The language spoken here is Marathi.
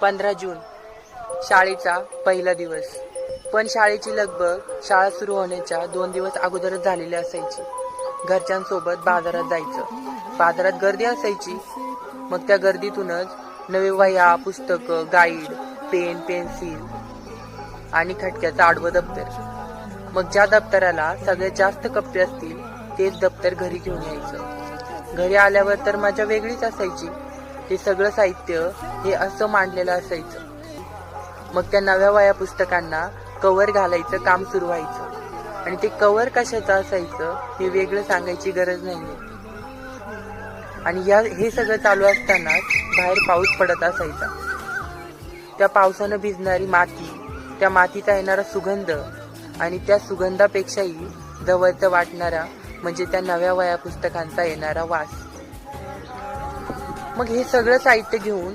15 जून शाळेचा पहिला दिवस. पण शाळेची लगबग शाळा सुरू होण्याच्या 2 दिवस अगोदरच झालेली असायची. घरच्यांसोबत बाजारात जायचं. बाजारात गर्दी असायची. मग त्या गर्दीतूनच नवे वह्या, पुस्तकं, गाईड, पेन, पेन्सिल आणि खटक्याचं आडवं दप्तर. मग ज्या दप्तराला सगळ्यात जास्त कप्पे असतील तेच दप्तर घरी घेऊन यायचं. घरी आल्यावर तर मजा वेगळीच असायची. ते सगळं साहित्य हे असं मांडलेलं असायचं. मग त्या नव्या वह्या पुस्तकांना कव्हर घालायचं काम सुरू व्हायचं. आणि ते कव्हर कशाचं असायचं हे वेगळं सांगायची गरज नाहीये. आणि हे सगळं चालू असतानाच बाहेर पाऊस पडत असायचा. त्या पावसानं भिजणारी माती, त्या मातीचा येणारा सुगंध आणि त्या सुगंधापेक्षाही जवळचं वाटणारा म्हणजे त्या नव्या वह्या पुस्तकांचा येणारा वास. मग हे सगळं साहित्य घेऊन